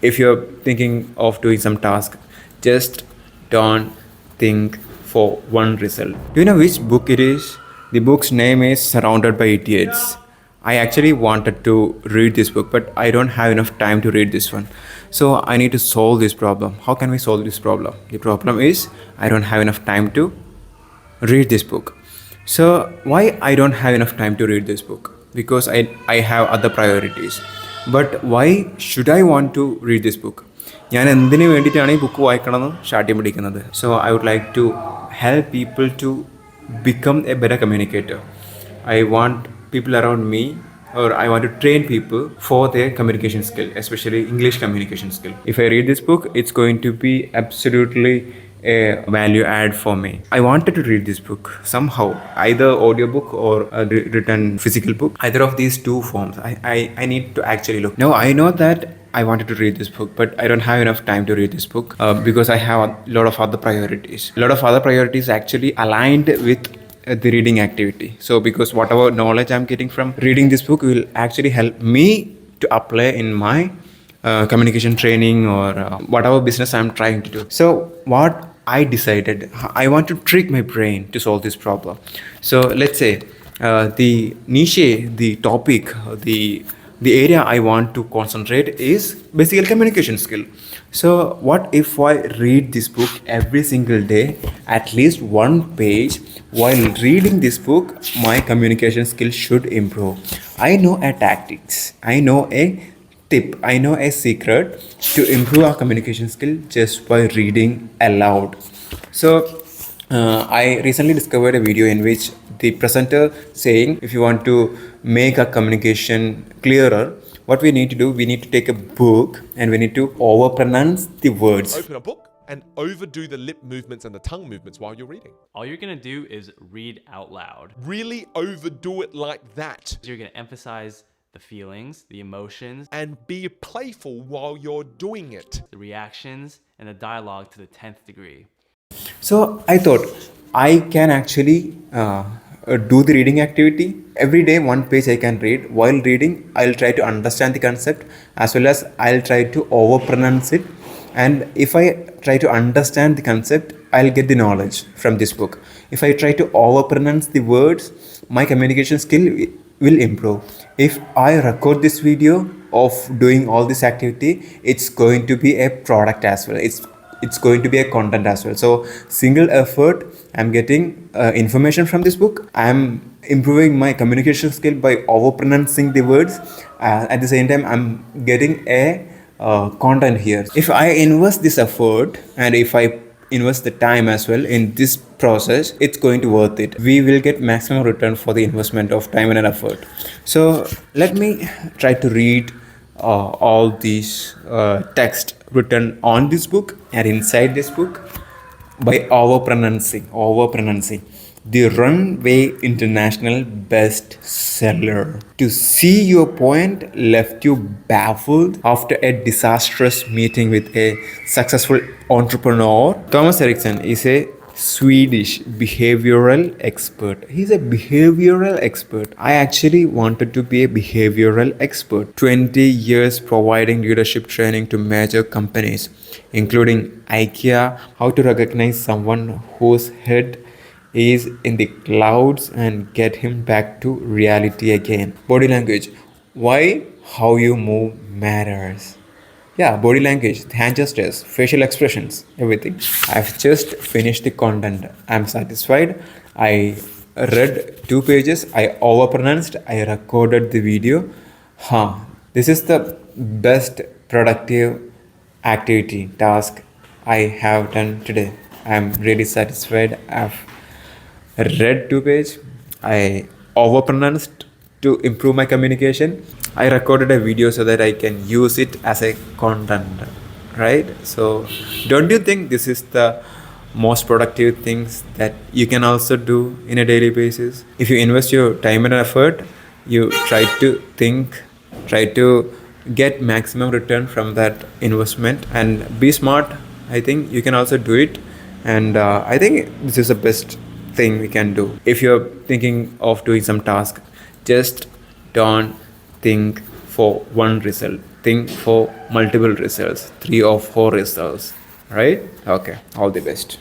If you're thinking of doing some task, just don't think for one result. Do you know which book it is? The book's name is Surrounded by Idiots. I actually wanted to read this book, but I don't have enough time to read this one. So I need to solve this problem. How can we solve this problem? The problem is I don't have enough time to read this book. So why I don't have enough time to read this book? Because I have other priorities. But why should I want to read this book? ഞാൻ എന്തിനു വേണ്ടിയിട്ടാണ് ഈ book വായിക്കണമെന്ന് ശാഠ്യം പിടിക്കുന്നത്. So I would like to help people to become a better communicator. I want people around me, or I want to train people for their communication skill, especially English communication skill. If I read this book, it's going to be absolutely a value add for me. I wanted to read this book somehow, either audiobook or a written physical book. Either of these two forms. I need to actually look. Now I know that I wanted to read this book, but I don't have enough time to read this book because I have a lot of other priorities. A lot of other priorities actually aligned with the reading activity. So because whatever knowledge I'm getting from reading this book will actually help me to apply in my communication training or whatever business I'm trying to do. So what I decided, I want to trick my brain to solve this problem. So let's say the niche, the topic, the area I want to concentrate is basically communication skill. So what if I read this book every single day, at least one page? While reading this book, my communication skill should improve. I know a tactics, I know a tip, I know a secret to improve our communication skill just by reading aloud. So I recently discovered a video in which the presenter saying, if you want to make our communication clearer, what we need to do, we need to take a book and we need to overpronounce the words. Open a book and overdo the lip movements and the tongue movements while you're reading. All you're gonna do is read out loud. Really overdo it like that. You're gonna emphasize the feelings, the emotions, And be playful while you're doing it. the reactions, and the dialogue to the 10th degree. So I thought I can actually do the reading activity. Every day one page I can read. While reading, I'll try to understand the concept as well as I'll try to overpronounce it. And if I try to understand the concept, I'll get the knowledge from this book. If I try to overpronounce the words, my communication skill will improve. If I record this video of doing all this activity, it's going to be a product as well. It's going to be a content as well. So single effort, I'm getting information from this book. I'm improving my communication skill by overpronouncing the words. At the same time, I'm getting a content here. If I invest this effort and if I invest the time as well in this process, it's going to worth it. We will get maximum return for the investment of time and effort. So let me try to read all these text written on this book and inside this book by overpronouncing the Runway International bestseller. To see your point left you baffled after a disastrous meeting with a successful entrepreneur. Thomas Erickson is a Swedish behavioral expert. He's a behavioral expert. I actually wanted to be a behavioral expert. 20 years providing leadership training to major companies, including IKEA, how to recognize someone whose head is in the clouds and get him back to reality again. Body language. Why how you move matters. Yeah, body language, hand gestures, facial expressions, everything. I've just finished the content. I'm satisfied. I read 2 pages. I overpronounced. I recorded the video. This is the best productive activity task I have done today. I'm really satisfied. I've read 2 pages. I overpronounced to improve my communication. I recorded a video so that I can use it as a content, right? So don't you think this is the most productive things that you can also do in a daily basis? If you invest your time and effort, you try to think, try to get maximum return from that investment and be smart. I think you can also do it, and I think this is the best thing we can do. If you're thinking of doing some task, just don't think for one result. think for multiple results, 3 or 4 results, right? Okay, all the best.